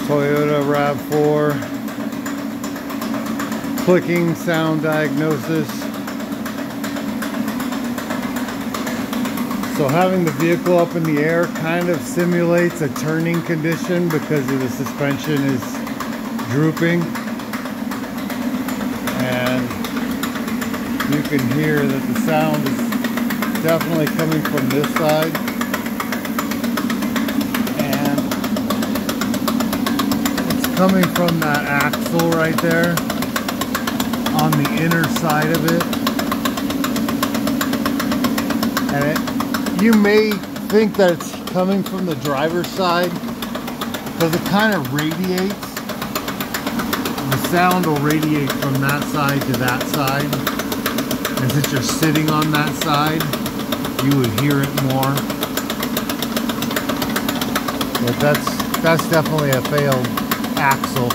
Toyota RAV4 clicking sound diagnosis. So having the vehicle up in the air kind of simulates a turning condition because the suspension is drooping, and you can hear that the sound is definitely coming from this side. Coming from that axle right there on the inner side of it. And you may think that it's coming from the driver's side because it kind of radiates. The sound will radiate from that side to that side. And since you're sitting on that side, you would hear it more. But that's definitely a failed axle.